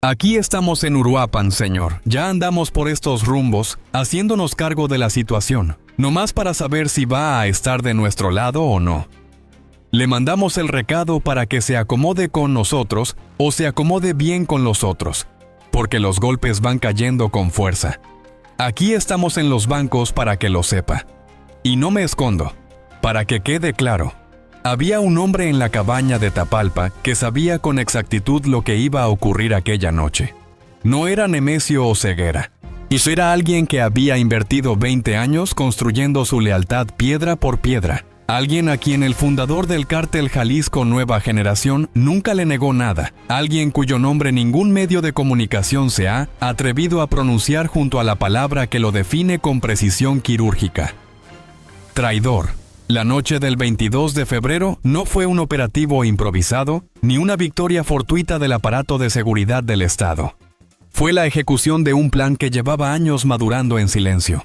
Aquí estamos en Uruapan, señor. Ya andamos por estos rumbos, haciéndonos cargo de la situación, nomás para saber si va a estar de nuestro lado o no. Le mandamos el recado para que se acomode con nosotros o se acomode bien con los otros, porque los golpes van cayendo con fuerza. Aquí estamos en los bancos para que lo sepa. Y no me escondo, para que quede claro. Había un hombre en la cabaña de Tapalpa que sabía con exactitud lo que iba a ocurrir aquella noche. No era Nemesio Oseguera. Era alguien que había invertido 20 años construyendo su lealtad piedra por piedra. Alguien a quien el fundador del cártel Jalisco Nueva Generación nunca le negó nada. Alguien cuyo nombre ningún medio de comunicación se ha atrevido a pronunciar junto a la palabra que lo define con precisión quirúrgica. Traidor. La noche del 22 de febrero no fue un operativo improvisado ni una victoria fortuita del aparato de seguridad del Estado. Fue la ejecución de un plan que llevaba años madurando en silencio.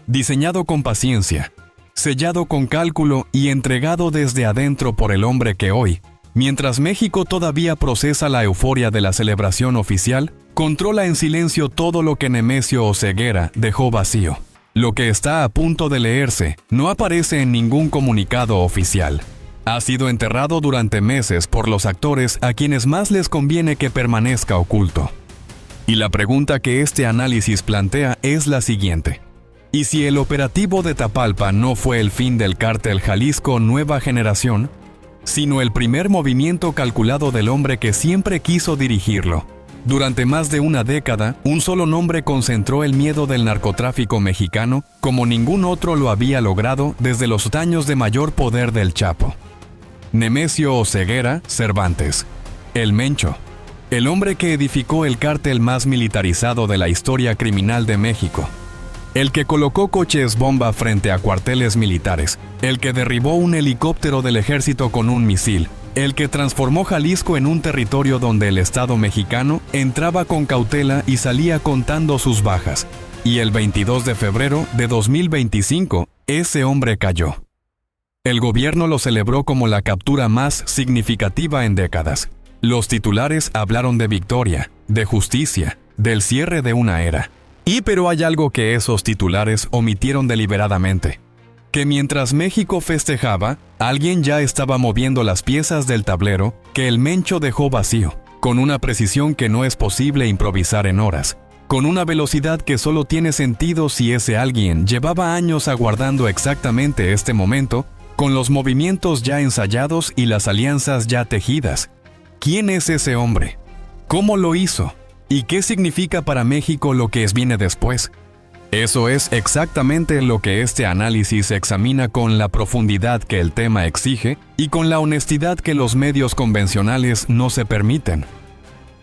Diseñado con paciencia, sellado con cálculo y entregado desde adentro por el hombre que hoy, mientras México todavía procesa la euforia de la celebración oficial, controla en silencio todo lo que Nemesio Oseguera dejó vacío. Lo que está a punto de leerse no aparece en ningún comunicado oficial. Ha sido enterrado durante meses por los actores a quienes más les conviene que permanezca oculto. Y la pregunta que este análisis plantea es la siguiente. ¿Y si el operativo de Tapalpa no fue el fin del cártel Jalisco Nueva Generación, sino el primer movimiento calculado del hombre que siempre quiso dirigirlo? Durante más de una década, un solo nombre concentró el miedo del narcotráfico mexicano como ningún otro lo había logrado desde los años de mayor poder del Chapo. Nemesio Oseguera Cervantes, el Mencho, el hombre que edificó el cártel más militarizado de la historia criminal de México, el que colocó coches bomba frente a cuarteles militares, el que derribó un helicóptero del ejército con un misil, el que transformó Jalisco en un territorio donde el Estado mexicano entraba con cautela y salía contando sus bajas. Y el 22 de febrero de 2025, ese hombre cayó. El gobierno lo celebró como la captura más significativa en décadas. Los titulares hablaron de victoria, de justicia, del cierre de una era. Pero hay algo que esos titulares omitieron deliberadamente. Que mientras México festejaba, alguien ya estaba moviendo las piezas del tablero que el Mencho dejó vacío, con una precisión que no es posible improvisar en horas, con una velocidad que solo tiene sentido si ese alguien llevaba años aguardando exactamente este momento, con los movimientos ya ensayados y las alianzas ya tejidas. ¿Quién es ese hombre? ¿Cómo lo hizo? ¿Y qué significa para México lo que viene después? Eso es exactamente lo que este análisis examina con la profundidad que el tema exige y con la honestidad que los medios convencionales no se permiten.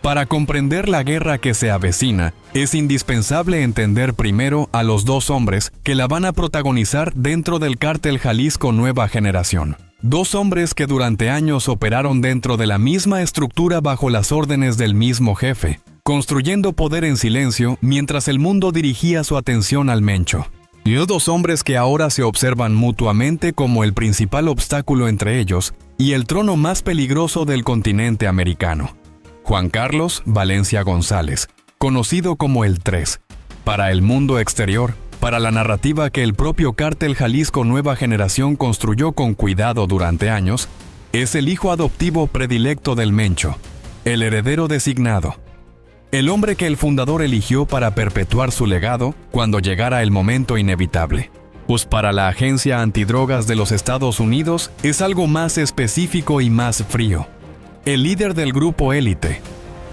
Para comprender la guerra que se avecina, es indispensable entender primero a los dos hombres que la van a protagonizar dentro del cártel Jalisco Nueva Generación. Dos hombres que durante años operaron dentro de la misma estructura bajo las órdenes del mismo jefe, construyendo poder en silencio mientras el mundo dirigía su atención al Mencho. Y dos hombres que ahora se observan mutuamente como el principal obstáculo entre ellos y el trono más peligroso del continente americano. Juan Carlos Valencia González, conocido como el 3, para el mundo exterior, para la narrativa que el propio cártel Jalisco Nueva Generación construyó con cuidado durante años, es el hijo adoptivo predilecto del Mencho, el heredero designado. El hombre que el fundador eligió para perpetuar su legado cuando llegara el momento inevitable. Pues para la Agencia Antidrogas de los Estados Unidos es algo más específico y más frío. El líder del grupo élite,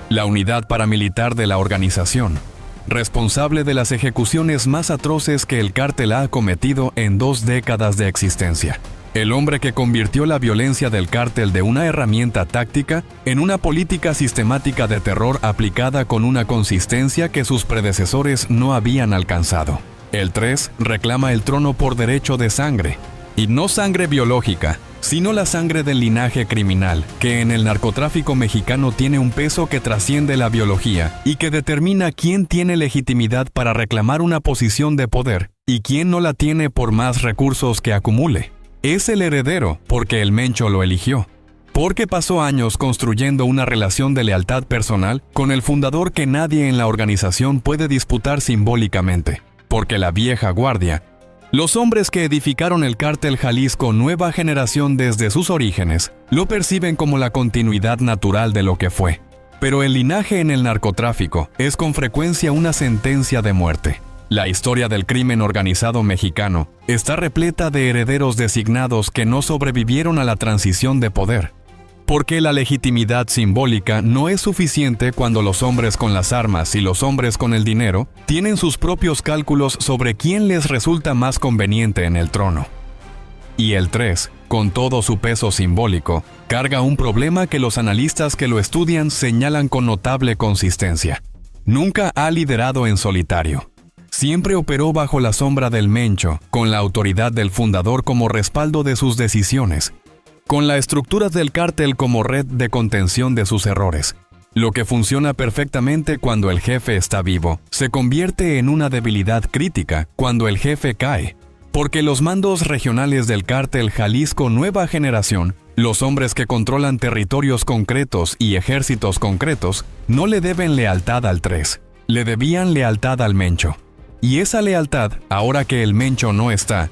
la unidad paramilitar de la organización, responsable de las ejecuciones más atroces que el cártel ha cometido en 2 décadas de existencia. El hombre que convirtió la violencia del cártel de una herramienta táctica en una política sistemática de terror aplicada con una consistencia que sus predecesores no habían alcanzado. El 3 reclama el trono por derecho de sangre, y no sangre biológica, sino la sangre del linaje criminal, que en el narcotráfico mexicano tiene un peso que trasciende la biología y que determina quién tiene legitimidad para reclamar una posición de poder y quién no la tiene por más recursos que acumule. Es el heredero porque el Mencho lo eligió. porque pasó años construyendo una relación de lealtad personal con el fundador que nadie en la organización puede disputar simbólicamente, porque la vieja guardia, los hombres que edificaron el Cártel Jalisco Nueva Generación desde sus orígenes, lo perciben como la continuidad natural de lo que fue. Pero el linaje en el narcotráfico es con frecuencia una sentencia de muerte. La historia del crimen organizado mexicano está repleta de herederos designados que no sobrevivieron a la transición de poder. Porque la legitimidad simbólica no es suficiente cuando los hombres con las armas y los hombres con el dinero tienen sus propios cálculos sobre quién les resulta más conveniente en el trono. Y el 3, con todo su peso simbólico, carga un problema que los analistas que lo estudian señalan con notable consistencia. Nunca ha liderado en solitario. Siempre operó bajo la sombra del Mencho, con la autoridad del fundador como respaldo de sus decisiones, con la estructura del cártel como red de contención de sus errores. Lo que funciona perfectamente cuando el jefe está vivo, se convierte en una debilidad crítica cuando el jefe cae. Porque los mandos regionales del Cártel Jalisco Nueva Generación, los hombres que controlan territorios concretos y ejércitos concretos, no le deben lealtad al 3, le debían lealtad al Mencho. Y esa lealtad, ahora que el Mencho no está,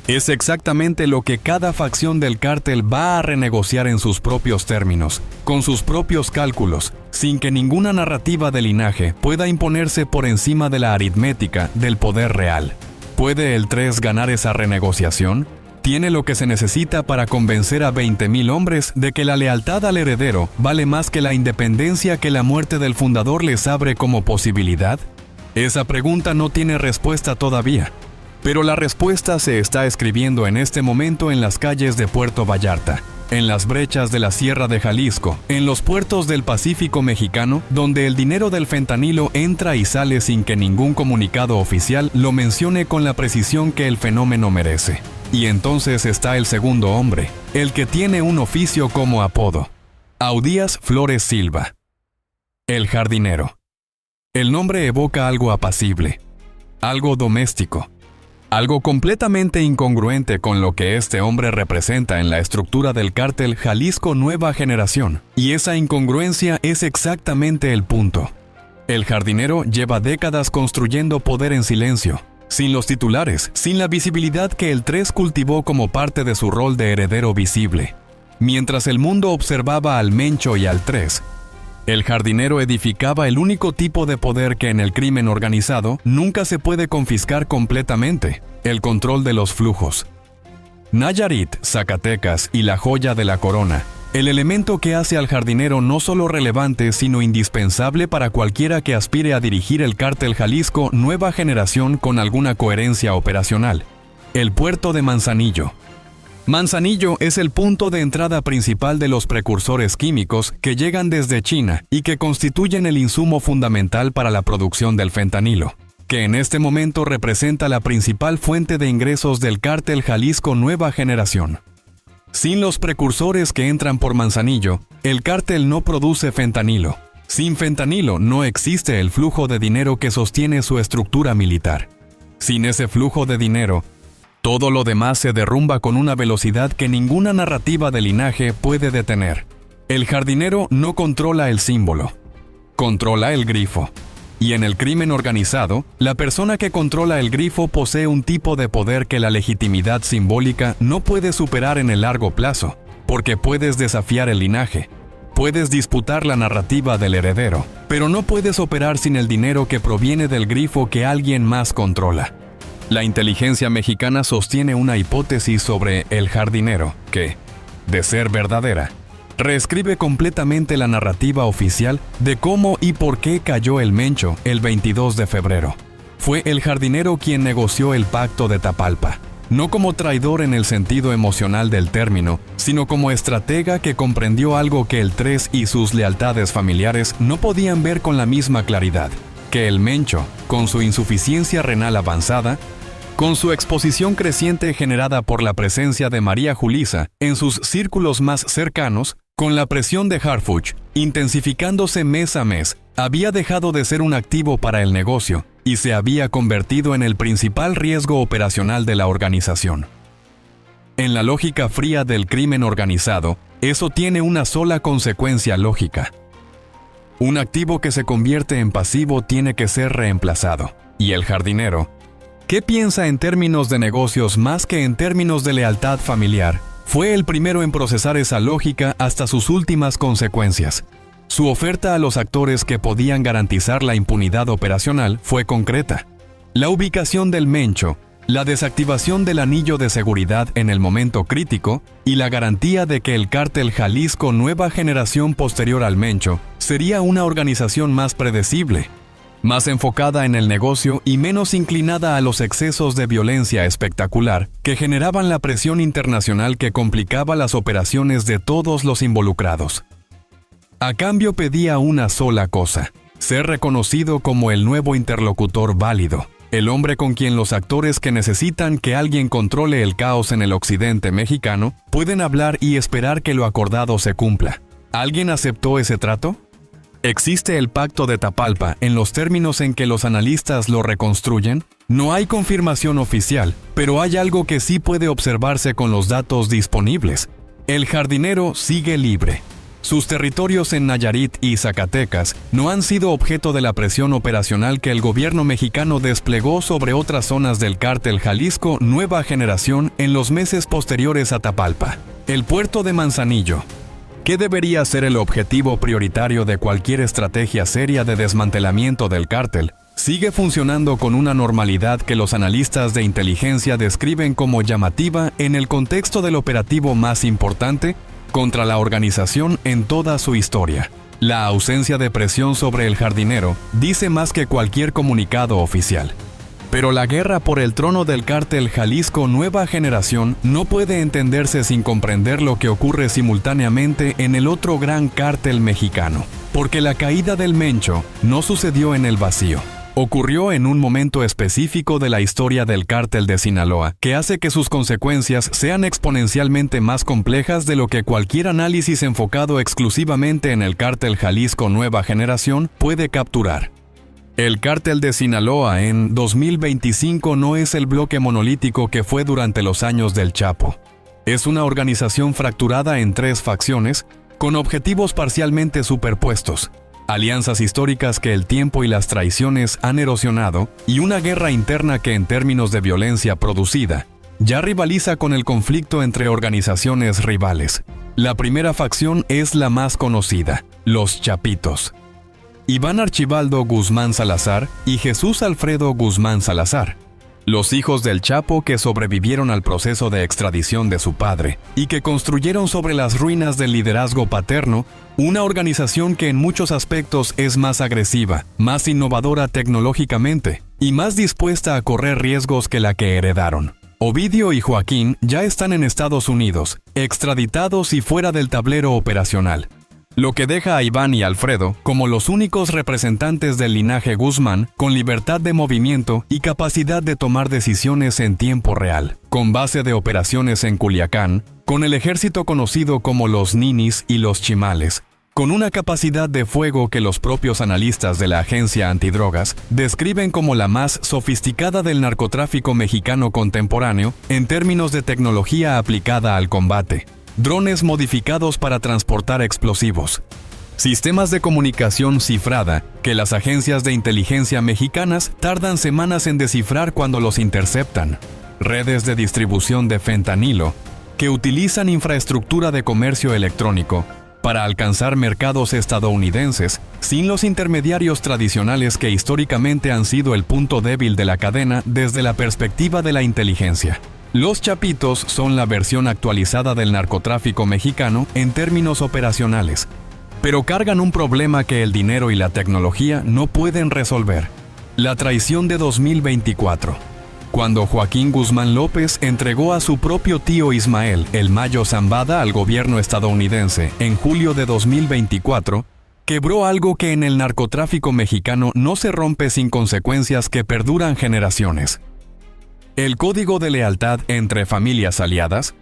es exactamente lo que cada facción del cártel va a renegociar en sus propios términos, con sus propios cálculos, sin que ninguna narrativa de linaje pueda imponerse por encima de la aritmética del poder real. ¿Puede el 3 ganar esa renegociación? ¿Tiene lo que se necesita para convencer a 20,000 hombres de que la lealtad al heredero vale más que la independencia que la muerte del fundador les abre como posibilidad? Esa pregunta no tiene respuesta todavía. Pero la respuesta se está escribiendo en este momento en las calles de Puerto Vallarta, en las brechas de la Sierra de Jalisco, en los puertos del Pacífico mexicano, donde el dinero del fentanilo entra y sale sin que ningún comunicado oficial lo mencione con la precisión que el fenómeno merece. Y entonces está el segundo hombre, el que tiene un oficio como apodo: Audías Flores Silva. El jardinero. El nombre evoca algo apacible, algo doméstico, algo completamente incongruente con lo que este hombre representa en la estructura del Cártel Jalisco Nueva Generación. Y esa incongruencia es exactamente el punto. El jardinero lleva décadas construyendo poder en silencio, sin los titulares, sin la visibilidad que el 3 cultivó como parte de su rol de heredero visible. Mientras el mundo observaba al Mencho y al 3, el jardinero edificaba el único tipo de poder que en el crimen organizado nunca se puede confiscar completamente: el control de los flujos. Nayarit, Zacatecas y la joya de la corona, el elemento que hace al jardinero no solo relevante sino indispensable para cualquiera que aspire a dirigir el Cártel Jalisco Nueva Generación con alguna coherencia operacional: el puerto de Manzanillo. Manzanillo es el punto de entrada principal de los precursores químicos que llegan desde China y que constituyen el insumo fundamental para la producción del fentanilo, que en este momento representa la principal fuente de ingresos del Cártel Jalisco Nueva Generación. Sin los precursores que entran por Manzanillo, el cártel no produce fentanilo. Sin fentanilo no existe el flujo de dinero que sostiene su estructura militar. Sin ese flujo de dinero, todo lo demás se derrumba con una velocidad que ninguna narrativa de linaje puede detener. El jardinero no controla el símbolo, controla el grifo. Y en el crimen organizado, la persona que controla el grifo posee un tipo de poder que la legitimidad simbólica no puede superar en el largo plazo, porque puedes desafiar el linaje, puedes disputar la narrativa del heredero, pero no puedes operar sin el dinero que proviene del grifo que alguien más controla. La inteligencia mexicana sostiene una hipótesis sobre el jardinero que, de ser verdadera, reescribe completamente la narrativa oficial de cómo y por qué cayó el Mencho el 22 de febrero. Fue el jardinero quien negoció el pacto de Tapalpa, no como traidor en el sentido emocional del término, sino como estratega que comprendió algo que el 3 y sus lealtades familiares no podían ver con la misma claridad: que el Mencho, con su insuficiencia renal avanzada, con su exposición creciente generada por la presencia de María Julisa en sus círculos más cercanos, con la presión de Harfuch intensificándose mes a mes, había dejado de ser un activo para el negocio y se había convertido en el principal riesgo operacional de la organización. En la lógica fría del crimen organizado, Eso tiene una sola consecuencia lógica. Un activo que se convierte en pasivo tiene que ser reemplazado. Y el jardinero, ¿qué piensa en términos de negocios más que en términos de lealtad familiar? Fue el primero en procesar esa lógica hasta sus últimas consecuencias. Su oferta a los actores que podían garantizar la impunidad operacional fue concreta. La ubicación del Mencho, la desactivación del anillo de seguridad en el momento crítico y la garantía de que el Cártel Jalisco Nueva Generación posterior al Mencho sería una organización más predecible, más enfocada en el negocio y menos inclinada a los excesos de violencia espectacular que generaban la presión internacional que complicaba las operaciones de todos los involucrados. A cambio pedía una sola cosa: ser reconocido como el nuevo interlocutor válido, el hombre con quien los actores que necesitan que alguien controle el caos en el occidente mexicano pueden hablar y esperar que lo acordado se cumpla. ¿Alguien aceptó ese trato? ¿Existe el Pacto de Tapalpa en los términos en que los analistas lo reconstruyen? No hay confirmación oficial, pero hay algo que sí puede observarse con los datos disponibles. El jardinero sigue libre. Sus territorios en Nayarit y Zacatecas no han sido objeto de la presión operacional que el gobierno mexicano desplegó sobre otras zonas del Cártel Jalisco Nueva Generación en los meses posteriores a Tapalpa. El puerto de Manzanillo, ¿qué debería ser el objetivo prioritario de cualquier estrategia seria de desmantelamiento del cártel? Sigue funcionando con una normalidad que los analistas de inteligencia describen como llamativa en el contexto del operativo más importante contra la organización en toda su historia. La ausencia de presión sobre el jardinero dice más que cualquier comunicado oficial. Pero la guerra por el trono del Cártel Jalisco Nueva Generación no puede entenderse sin comprender lo que ocurre simultáneamente en el otro gran cártel mexicano. Porque la caída del Mencho no sucedió en el vacío. Ocurrió en un momento específico de la historia del Cártel de Sinaloa, que hace que sus consecuencias sean exponencialmente más complejas de lo que cualquier análisis enfocado exclusivamente en el Cártel Jalisco Nueva Generación puede capturar. El Cártel de Sinaloa en 2025 no es el bloque monolítico que fue durante los años del Chapo. Es una organización fracturada en 3 facciones, con objetivos parcialmente superpuestos, alianzas históricas que el tiempo y las traiciones han erosionado, y una guerra interna que en términos de violencia producida, ya rivaliza con el conflicto entre organizaciones rivales. La primera facción es la más conocida, los Chapitos. Iván Archibaldo Guzmán Salazar y Jesús Alfredo Guzmán Salazar, los hijos del Chapo que sobrevivieron al proceso de extradición de su padre y que construyeron sobre las ruinas del liderazgo paterno una organización que en muchos aspectos es más agresiva, más innovadora tecnológicamente y más dispuesta a correr riesgos que la que heredaron. Ovidio y Joaquín ya están en Estados Unidos, extraditados y fuera del tablero operacional, lo que deja a Iván y Alfredo como los únicos representantes del linaje Guzmán con libertad de movimiento y capacidad de tomar decisiones en tiempo real, con base de operaciones en Culiacán, con el ejército conocido como los Ninis y los Chimales, con una capacidad de fuego que los propios analistas de la agencia antidrogas describen como la más sofisticada del narcotráfico mexicano contemporáneo en términos de tecnología aplicada al combate. Drones modificados para transportar explosivos, sistemas de comunicación cifrada que las agencias de inteligencia mexicanas tardan semanas en descifrar cuando los interceptan, redes de distribución de fentanilo que utilizan infraestructura de comercio electrónico para alcanzar mercados estadounidenses sin los intermediarios tradicionales que históricamente han sido el punto débil de la cadena desde la perspectiva de la inteligencia. Los Chapitos son la versión actualizada del narcotráfico mexicano en términos operacionales, pero cargan un problema que el dinero y la tecnología no pueden resolver: la traición de 2024. Cuando Joaquín Guzmán López entregó a su propio tío Ismael el Mayo Zambada al gobierno estadounidense en julio de 2024, quebró algo que en el narcotráfico mexicano no se rompe sin consecuencias que perduran generaciones: el código de lealtad entre familias aliadas,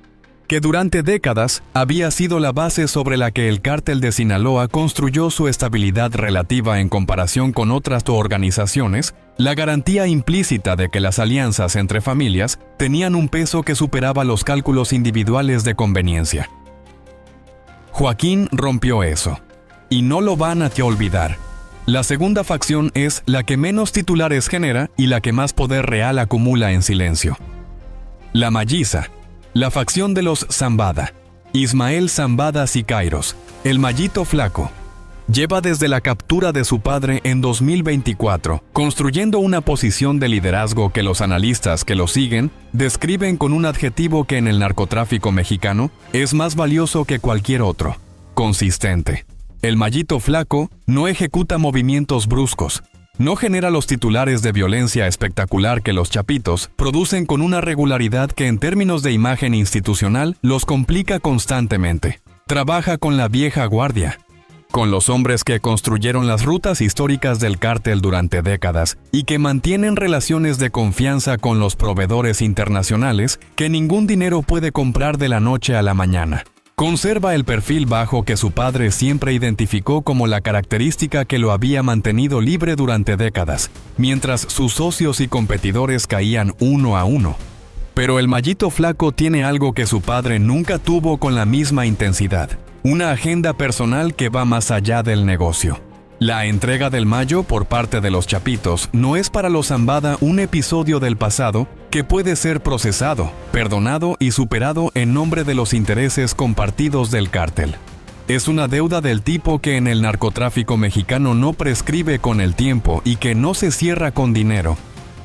que durante décadas había sido la base sobre la que el Cártel de Sinaloa construyó su estabilidad relativa en comparación con otras organizaciones, la garantía implícita de que las alianzas entre familias tenían un peso que superaba los cálculos individuales de conveniencia. Joaquín rompió eso. Y no lo van a olvidar. La segunda facción es la que menos titulares genera y la que más poder real acumula en silencio. La Malliza, la facción de los Zambada. Ismael Zambada Siqueiros, el Mallito Flaco, lleva desde la captura de su padre en 2024, construyendo una posición de liderazgo que los analistas que lo siguen describen con un adjetivo que en el narcotráfico mexicano es más valioso que cualquier otro: consistente. El Mallito Flaco no ejecuta movimientos bruscos, no genera los titulares de violencia espectacular que los chapitos producen con una regularidad que en términos de imagen institucional los complica constantemente. Trabaja con la vieja guardia, con los hombres que construyeron las rutas históricas del cártel durante décadas y que mantienen relaciones de confianza con los proveedores internacionales que ningún dinero puede comprar de la noche a la mañana. Conserva el perfil bajo que su padre siempre identificó como la característica que lo había mantenido libre durante décadas, mientras sus socios y competidores caían uno a uno. Pero el Mallito Flaco tiene algo que su padre nunca tuvo con la misma intensidad: una agenda personal que va más allá del negocio. La entrega del Mayo por parte de los chapitos no es para los Zambada un episodio del pasado que puede ser procesado, perdonado y superado en nombre de los intereses compartidos del cártel. Es una deuda del tipo que en el narcotráfico mexicano no prescribe con el tiempo y que no se cierra con dinero,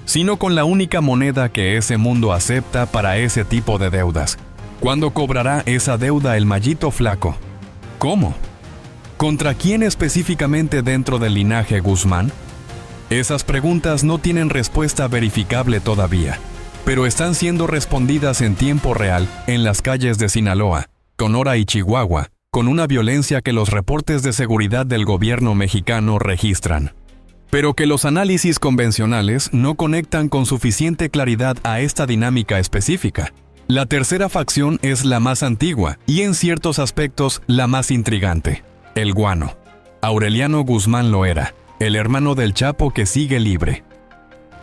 sino con la única moneda que ese mundo acepta para ese tipo de deudas. ¿Cuándo cobrará esa deuda el Mallito Flaco? ¿Cómo? ¿Contra quién específicamente dentro del linaje Guzmán? Esas preguntas no tienen respuesta verificable todavía, pero están siendo respondidas en tiempo real en las calles de Sinaloa, Sonora y Chihuahua, con una violencia que los reportes de seguridad del gobierno mexicano registran, pero que los análisis convencionales no conectan con suficiente claridad a esta dinámica específica. La tercera facción es la más antigua y en ciertos aspectos la más intrigante: el Guano. Aureliano Guzmán Loera, el hermano del Chapo que sigue libre.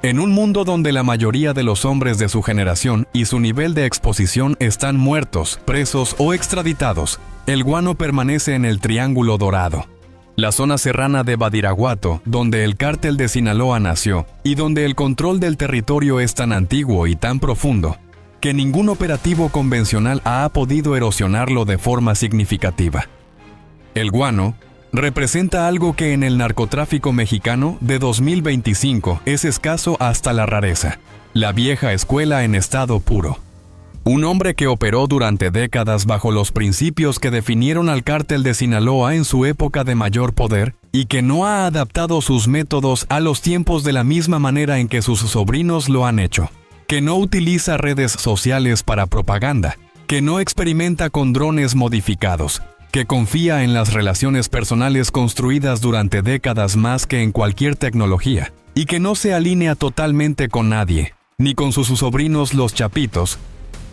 En un mundo donde la mayoría de los hombres de su generación y su nivel de exposición están muertos, presos o extraditados, el Guano permanece en el Triángulo Dorado, la zona serrana de Badiraguato, donde el cártel de Sinaloa nació y donde el control del territorio es tan antiguo y tan profundo que ningún operativo convencional ha podido erosionarlo de forma significativa. El Guano representa algo que en el narcotráfico mexicano de 2025 es escaso hasta la rareza: la vieja escuela en estado puro. Un hombre que operó durante décadas bajo los principios que definieron al cártel de Sinaloa en su época de mayor poder y que no ha adaptado sus métodos a los tiempos de la misma manera en que sus sobrinos lo han hecho, que no utiliza redes sociales para propaganda, que no experimenta con drones modificados, que confía en las relaciones personales construidas durante décadas más que en cualquier tecnología, y que no se alinea totalmente con nadie, ni con sus sobrinos los chapitos,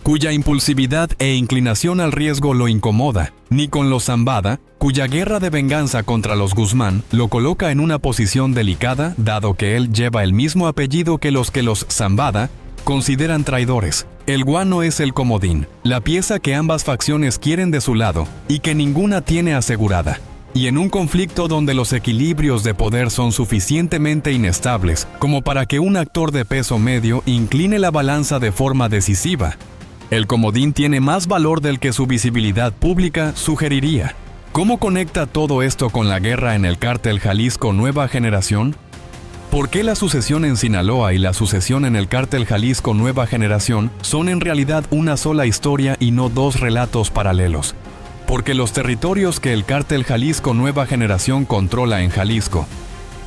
cuya impulsividad e inclinación al riesgo lo incomoda, ni con los Zambada, cuya guerra de venganza contra los Guzmán lo coloca en una posición delicada, dado que él lleva el mismo apellido que los Zambada consideran traidores. El Guano es el comodín, la pieza que ambas facciones quieren de su lado y que ninguna tiene asegurada. Y en un conflicto donde los equilibrios de poder son suficientemente inestables como para que un actor de peso medio incline la balanza de forma decisiva, el comodín tiene más valor del que su visibilidad pública sugeriría. ¿Cómo conecta todo esto con la guerra en el cártel Jalisco Nueva Generación? ¿Por qué la sucesión en Sinaloa y la sucesión en el cártel Jalisco Nueva Generación son en realidad una sola historia y no dos relatos paralelos? Porque los territorios que el cártel Jalisco Nueva Generación controla en Jalisco,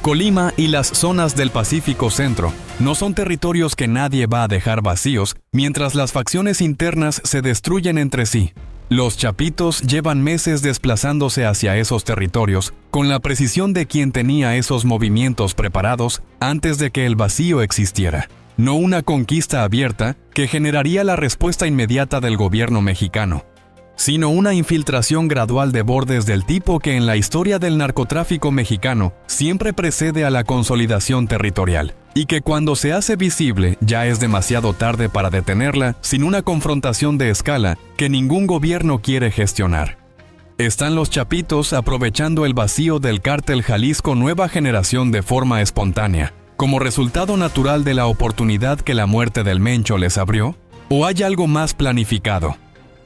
Colima y las zonas del Pacífico Centro no son territorios que nadie va a dejar vacíos mientras las facciones internas se destruyen entre sí. Los chapitos llevan meses desplazándose hacia esos territorios con la precisión de quien tenía esos movimientos preparados antes de que el vacío existiera. No una conquista abierta que generaría la respuesta inmediata del gobierno mexicano, sino una infiltración gradual de bordes del tipo que en la historia del narcotráfico mexicano siempre precede a la consolidación territorial, y que cuando se hace visible ya es demasiado tarde para detenerla sin una confrontación de escala que ningún gobierno quiere gestionar. Están los chapitos aprovechando el vacío del cártel Jalisco Nueva Generación de forma espontánea, como resultado natural de la oportunidad que la muerte del Mencho les abrió, ¿o hay algo más planificado?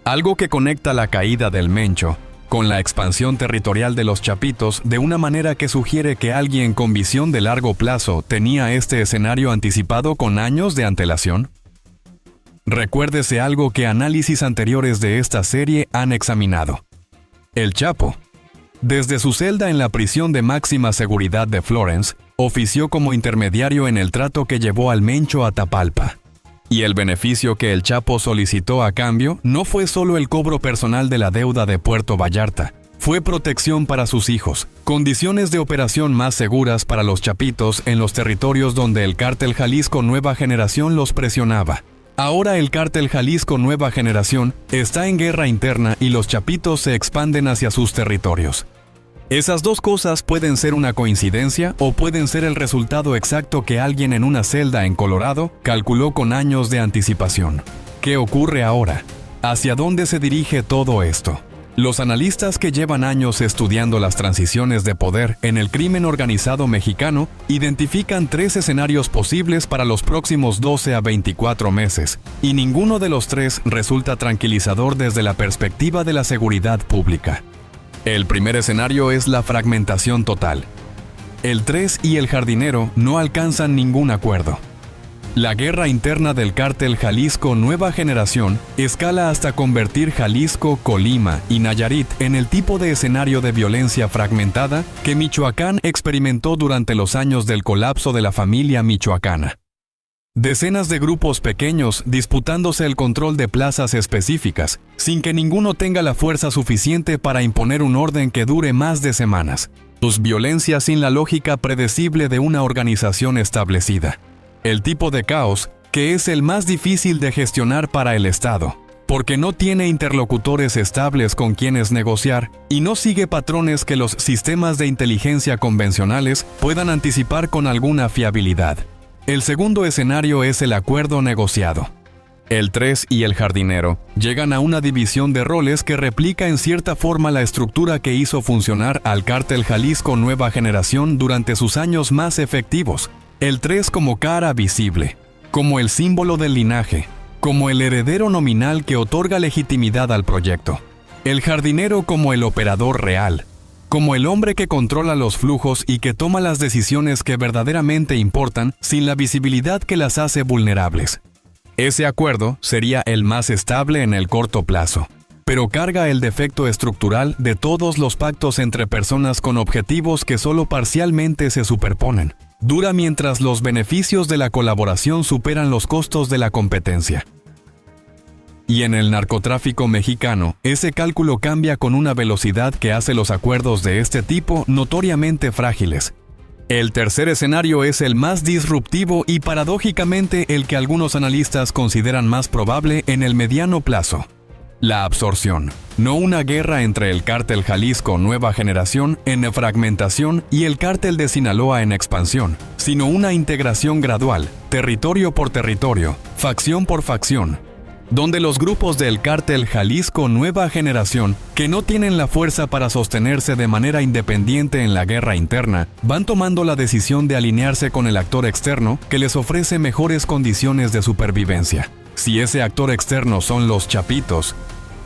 Algo que conecta la caída del Mencho con la expansión territorial de los chapitos de una manera que sugiere que alguien con visión de largo plazo tenía este escenario anticipado con años de antelación. Recuérdese algo que análisis anteriores de esta serie han examinado. El Chapo, desde su celda en la prisión de máxima seguridad de Florence, ofició como intermediario en el trato que llevó al Mencho a Tapalpa. Y el beneficio que el Chapo solicitó a cambio no fue solo el cobro personal de la deuda de Puerto Vallarta, fue protección para sus hijos, condiciones de operación más seguras para los chapitos en los territorios donde el cártel Jalisco Nueva Generación los presionaba. Ahora el cártel Jalisco Nueva Generación está en guerra interna y los chapitos se expanden hacia sus territorios. Esas dos cosas pueden ser una coincidencia o pueden ser el resultado exacto que alguien en una celda en Colorado calculó con años de anticipación. ¿Qué ocurre ahora? ¿Hacia dónde se dirige todo esto? Los analistas que llevan años estudiando las transiciones de poder en el crimen organizado mexicano identifican 3 escenarios posibles para los próximos 12 a 24 meses, y ninguno de los 3 resulta tranquilizador desde la perspectiva de la seguridad pública. El primer escenario es la fragmentación total. El 3 y el Jardinero no alcanzan ningún acuerdo. La guerra interna del cártel Jalisco Nueva Generación escala hasta convertir Jalisco, Colima y Nayarit en el tipo de escenario de violencia fragmentada que Michoacán experimentó durante los años del colapso de la familia michoacana. Decenas de grupos pequeños disputándose el control de plazas específicas, sin que ninguno tenga la fuerza suficiente para imponer un orden que dure más de semanas. Sus violencias sin la lógica predecible de una organización establecida. El tipo de caos que es el más difícil de gestionar para el Estado, porque no tiene interlocutores estables con quienes negociar y no sigue patrones que los sistemas de inteligencia convencionales puedan anticipar con alguna fiabilidad. El segundo escenario es el acuerdo negociado. El 3 y el Jardinero llegan a una división de roles que replica en cierta forma la estructura que hizo funcionar al cártel Jalisco Nueva Generación durante sus años más efectivos. El 3 como cara visible, como el símbolo del linaje, como el heredero nominal que otorga legitimidad al proyecto. El Jardinero como el operador real, como el hombre que controla los flujos y que toma las decisiones que verdaderamente importan sin la visibilidad que las hace vulnerables. Ese acuerdo sería el más estable en el corto plazo, pero carga el defecto estructural de todos los pactos entre personas con objetivos que solo parcialmente se superponen. Dura mientras los beneficios de la colaboración superan los costos de la competencia. Y en el narcotráfico mexicano, ese cálculo cambia con una velocidad que hace los acuerdos de este tipo notoriamente frágiles. El tercer escenario es el más disruptivo y paradójicamente el que algunos analistas consideran más probable en el mediano plazo. La absorción, no una guerra entre el cártel Jalisco Nueva Generación en fragmentación y el cártel de Sinaloa en expansión, sino una integración gradual, territorio por territorio, facción por facción, donde los grupos del cártel Jalisco Nueva Generación, que no tienen la fuerza para sostenerse de manera independiente en la guerra interna, van tomando la decisión de alinearse con el actor externo que les ofrece mejores condiciones de supervivencia. Si ese actor externo son los chapitos,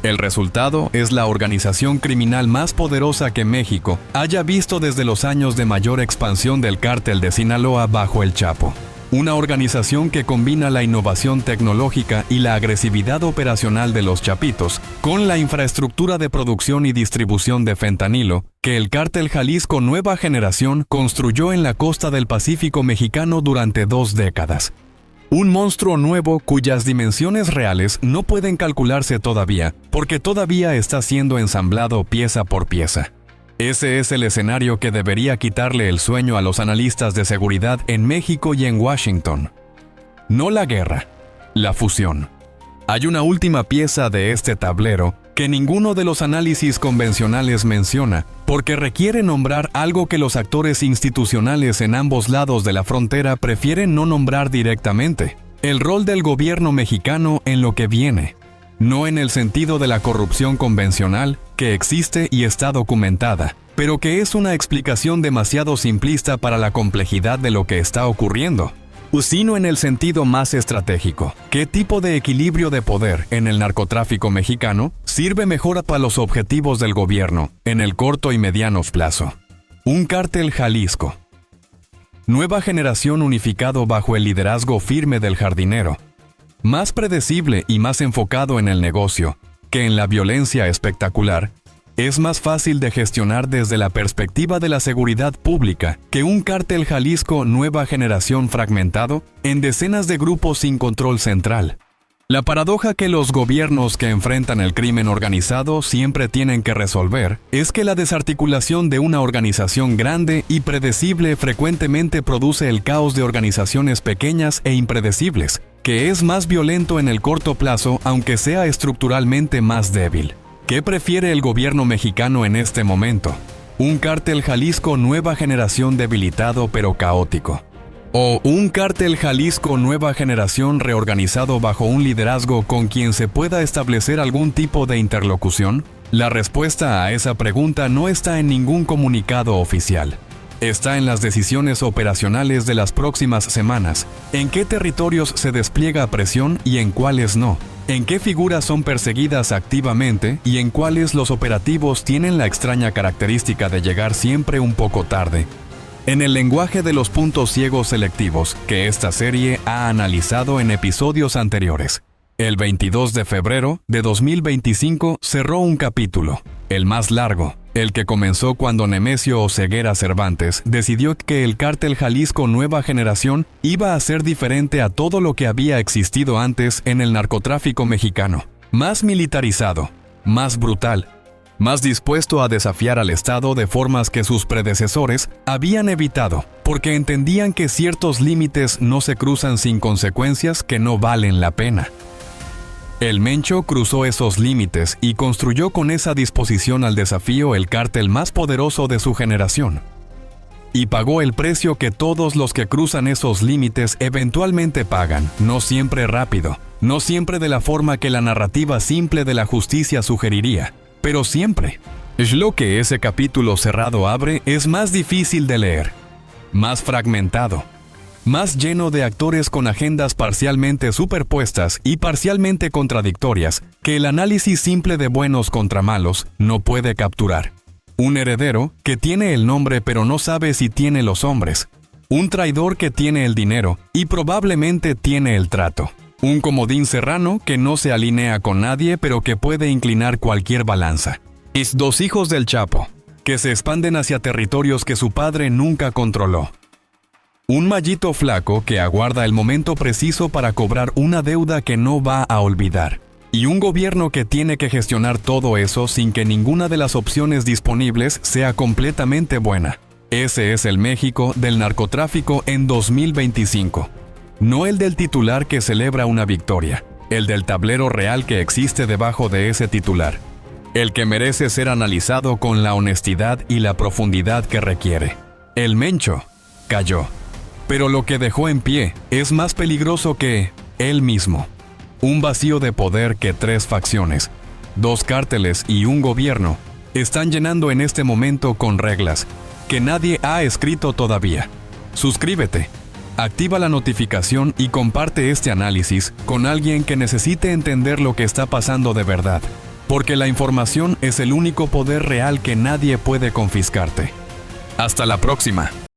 el resultado es la organización criminal más poderosa que México haya visto desde los años de mayor expansión del cártel de Sinaloa bajo el Chapo. Una organización que combina la innovación tecnológica y la agresividad operacional de los chapitos con la infraestructura de producción y distribución de fentanilo que el cártel Jalisco Nueva Generación construyó en la costa del Pacífico mexicano durante 2 décadas. Un monstruo nuevo cuyas dimensiones reales no pueden calcularse todavía, porque todavía está siendo ensamblado pieza por pieza. Ese es el escenario que debería quitarle el sueño a los analistas de seguridad en México y en Washington. No la guerra, la fusión. Hay una última pieza de este tablero que ninguno de los análisis convencionales menciona, porque requiere nombrar algo que los actores institucionales en ambos lados de la frontera prefieren no nombrar directamente: el rol del gobierno mexicano en lo que viene. no en el sentido de la corrupción convencional, que existe y está documentada, pero que es una explicación demasiado simplista para la complejidad de lo que está ocurriendo, sino en el sentido más estratégico. ¿Qué tipo de equilibrio de poder en el narcotráfico mexicano sirve mejor para los objetivos del gobierno en el corto y mediano plazo? Un cártel Jalisco. Nueva generación unificado bajo el liderazgo firme del jardinero. Más predecible y más enfocado en el negocio que en la violencia espectacular, es más fácil de gestionar desde la perspectiva de la seguridad pública que un cártel Jalisco Nueva Generación fragmentado en decenas de grupos sin control central. La paradoja que los gobiernos que enfrentan el crimen organizado siempre tienen que resolver es que la desarticulación de una organización grande y predecible frecuentemente produce el caos de organizaciones pequeñas e impredecibles, que es más violento en el corto plazo aunque sea estructuralmente más débil. ¿Qué prefiere el gobierno mexicano en este momento? ¿Un cártel Jalisco Nueva Generación debilitado pero caótico? ¿O un cártel Jalisco Nueva Generación reorganizado bajo un liderazgo con quien se pueda establecer algún tipo de interlocución? La respuesta a esa pregunta no está en ningún comunicado oficial. Está en las decisiones operacionales de las próximas semanas, en qué territorios se despliega presión y en cuáles no, en qué figuras son perseguidas activamente y en cuáles los operativos tienen la extraña característica de llegar siempre un poco tarde. En el lenguaje de los puntos ciegos selectivos que esta serie ha analizado en episodios anteriores. El 22 de febrero de 2025 cerró un capítulo, el más largo, el que comenzó cuando Nemesio Oseguera Cervantes decidió que el cártel Jalisco Nueva Generación iba a ser diferente a todo lo que había existido antes en el narcotráfico mexicano. Más militarizado, más brutal, más dispuesto a desafiar al Estado de formas que sus predecesores habían evitado, porque entendían que ciertos límites no se cruzan sin consecuencias que no valen la pena. El Mencho cruzó esos límites y construyó con esa disposición al desafío el cártel más poderoso de su generación. Y pagó el precio que todos los que cruzan esos límites eventualmente pagan, no siempre rápido, no siempre de la forma que la narrativa simple de la justicia sugeriría, pero siempre. Lo que ese capítulo cerrado abre es más difícil de leer, más fragmentado, más lleno de actores con agendas parcialmente superpuestas y parcialmente contradictorias que el análisis simple de buenos contra malos no puede capturar. Un heredero que tiene el nombre pero no sabe si tiene los hombres. Un traidor que tiene el dinero y probablemente tiene el trato. Un comodín serrano que no se alinea con nadie pero que puede inclinar cualquier balanza. Es dos hijos del Chapo, que se expanden hacia territorios que su padre nunca controló. Un mallito flaco que aguarda el momento preciso para cobrar una deuda que no va a olvidar. Y un gobierno que tiene que gestionar todo eso sin que ninguna de las opciones disponibles sea completamente buena. Ese es el México del narcotráfico en 2025. No el del titular que celebra una victoria, el del tablero real que existe debajo de ese titular. El que merece ser analizado con la honestidad y la profundidad que requiere. El Mencho cayó. Pero lo que dejó en pie es más peligroso que él mismo. Un vacío de poder que 3 facciones, 2 cárteles y un gobierno están llenando en este momento con reglas que nadie ha escrito todavía. Suscríbete, activa la notificación y comparte este análisis con alguien que necesite entender lo que está pasando de verdad, porque la información es el único poder real que nadie puede confiscarte. Hasta la próxima.